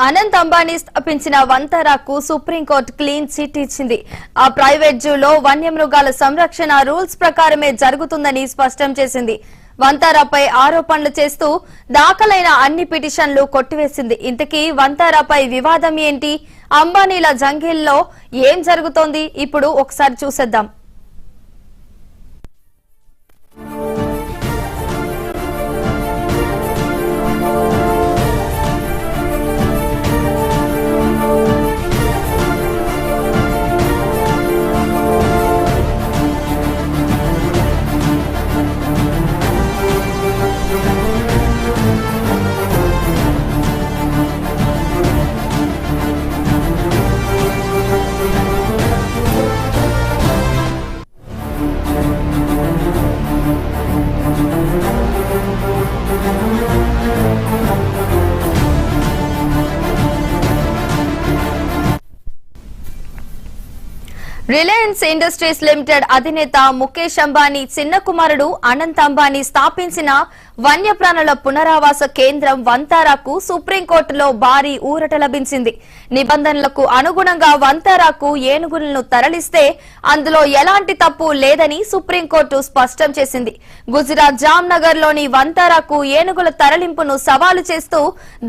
అనంత్ అంబానీ స్థాపించిన వంతరాకు supreme court clean chit ఇచ్చింది. ఆ ప్రైవేట్ జూలో వన్యమృగాల సంరక్షణ రూల్స్ ప్రకారమే జరుగుతుందని స్పష్టం చేసింది. వంతారాపై ఆరోపణలు చేస్తూ దాఖలైన అన్ని పిటిషన్లు కొట్టివేసింది. ఇంతకీ వంతారాపై వివాదం ఏంటి? అంబానీల జంగిల్లో ఏం జరుగుతోంది? ఇప్పుడు ఒకసారి చూసేద్దాం. రిలయన్స్ ఇండస్ట్రీస్ లిమిటెడ్ అధినేత ముఖేష్ అంబానీ చిన్న కుమారుడు అనంత్ అంబానీ స్థాపించిన వన్యప్రాణుల పునరావాస కేంద్రం వంతారాకు సుప్రీంకోర్టులో భారీ ఊరట లభించింది. నిబంధనలకు అనుగుణంగా వంతారాకు ఏనుగులను తరలిస్తే అందులో ఎలాంటి తప్పు లేదని సుప్రీంకోర్టు స్పష్టం చేసింది. గుజరాత్ జామ్నగర్ లోని వంతారాకు ఏనుగుల తరలింపును సవాలు చేస్తూ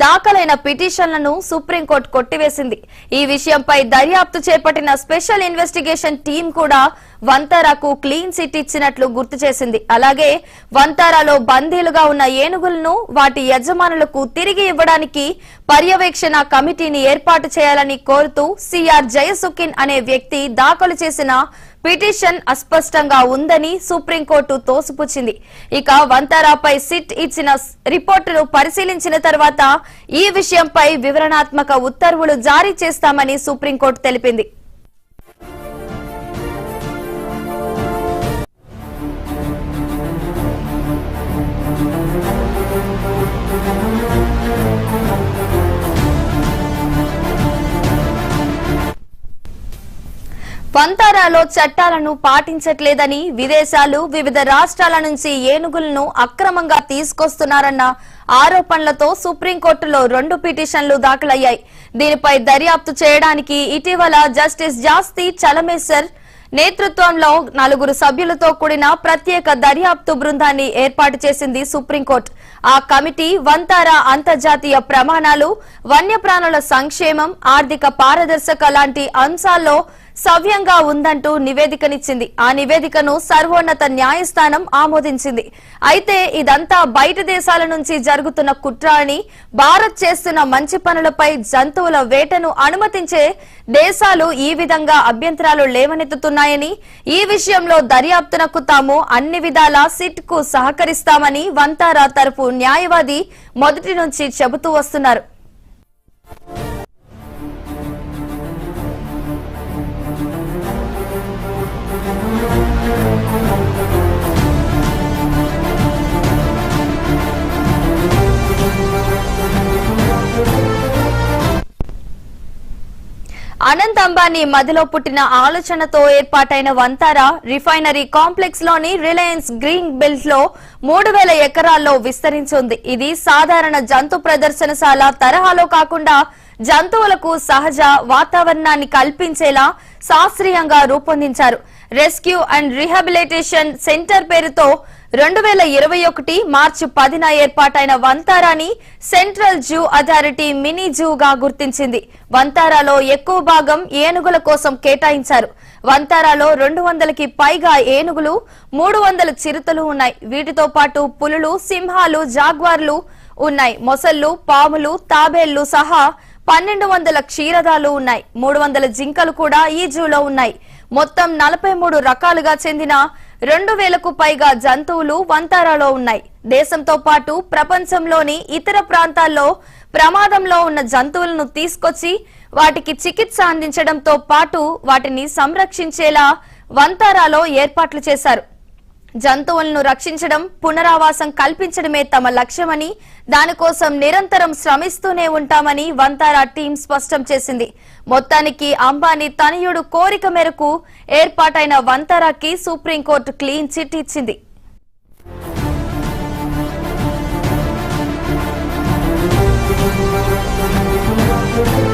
దాఖలైన పిటిషన్లను సుప్రీంకోర్టు కొట్టివేసింది. ఈ విషయంపై దర్యాప్తు చేపట్టిన స్పెషల్ ఇన్వెస్టిగేషన్ టీం కూడా వంతారాకు క్లీన్ చిట్ ఇచ్చినట్లు గుర్తు చేసింది. అలాగే వంతారాలో బందీలుగా ఉన్న ఏనుగులను వాటి యజమానులకు తిరిగి ఇవ్వడానికి పర్యవేక్షణ కమిటీని ఏర్పాటు చేయాలని కోరుతూ సిఆర్ జయసుఖిన్ అనే వ్యక్తి దాఖలు చేసిన పిటిషన్ అస్పష్టంగా ఉందని సుప్రీంకోర్టు తోసిపుచ్చింది. ఇక వంతారాపై సిట్ ఇచ్చిన రిపోర్టును పరిశీలించిన తర్వాత ఈ విషయంపై వివరణాత్మక ఉత్తర్వులు జారీ చేస్తామని సుప్రీంకోర్టు తెలిపింది. వంతారాలో చట్టాలను పాటించట్లేదని, విదేశాలు, వివిధ రాష్ట్రాల నుంచి ఏనుగులను అక్రమంగా తీసుకొస్తున్నారన్న ఆరోపణలతో సుప్రీంకోర్టులో 2 పిటిషన్లు దాఖలయ్యాయి. దీనిపై దర్యాప్తు చేయడానికి ఇటీవల జస్టిస్ జాస్తి చలమేశ్వర్ నేతృత్వంలో 4 సభ్యులతో కూడిన ప్రత్యేక దర్యాప్తు బృందాన్ని ఏర్పాటు చేసింది సుప్రీంకోర్టు. ఆ కమిటీ వంతారా అంతర్జాతీయ ప్రమాణాలు, వన్యప్రాణుల సంక్షేమం, ఆర్థిక పారదర్శక లాంటి అంశాల్లో సవ్యంగా ఉందంటూ నివేదికనిచ్చింది. ఆ నివేదికను సర్వోన్నత న్యాయస్థానం ఆమోదించింది. అయితే ఇదంతా బయట దేశాల నుంచి జరుగుతున్న కుట్ర అని, భారత్ చేస్తున్న మంచి పనులపై జంతువుల వేటను అనుమతించే దేశాలు ఈ విధంగా అభ్యంతరాలు లేవనెత్తుతున్నాయని, ఈ విషయంలో దర్యాప్తునకు తాము అన్ని విధాలా సిట్ కు సహకరిస్తామని వంతారా తరఫు న్యాయవాది మొదటి నుంచి చెబుతూ వస్తున్నారు. అనంత్ అంబానీ మదిలో పుట్టిన ఆలోచనతో ఏర్పాటైన వంతారా రిఫైనరీ కాంప్లెక్స్ లోని రిలయన్స్ గ్రీన్ బెల్ట్ లో 3000 ఎకరాల్లో విస్తరించింది. ఇది సాధారణ జంతు ప్రదర్శనశాల తరహాలో కాకుండా జంతువులకు సహజ వాతావరణాన్ని కల్పించేలా శాస్త్రీయంగా రూపొందించారు. రెస్క్యూ అండ్ రీహాబిలిటేషన్ సెంటర్ పేరుతో 2021 మార్చి 10న ఏర్పాటైన వంతారాని సెంట్రల్ జూ అథారిటీ మినీ జూగా గుర్తించింది. వంతారాలో ఎక్కువ భాగం ఏనుగుల కోసం కేటాయించారు. వంతారాలో 200కి పైగా ఏనుగులు, 300 చిరుతలు ఉన్నాయి. వీటితో పాటు పులులు, సింహాలు, జాగ్వార్లు ఉన్నాయి. మొసళ్లు, పాములు, తాబేళ్లు సహా 1200 క్షీరదాలు ఉన్నాయి. 300 జింకలు కూడా ఈ జూలో ఉన్నాయి. మొత్తం 43 రకాలుగా చెందిన 2000కు పైగా జంతువులు వంతారాలో ఉన్నాయి. దేశంతో పాటు ప్రపంచంలోని ఇతర ప్రాంతాల్లో ప్రమాదంలో ఉన్న జంతువులను తీసుకొచ్చి వాటికి చికిత్స అందించడంతో పాటు వాటిని సంరక్షించేలా వంతారాలో ఏర్పాట్లు చేశారు. జంతువులను రక్షించడం, పునరావాసం కల్పించడమే తమ లక్ష్యమని, దానికోసం నిరంతరం శ్రమిస్తూనే ఉంటామని వంతారా టీం స్పష్టం చేసింది. మొత్తానికి అంబానీ తనయుడు కోరిక మేరకు ఏర్పాటైన వంతారాకి సుప్రీంకోర్టు క్లీన్ చిట్ ఇచ్చింది. తెలుసుకుందాం.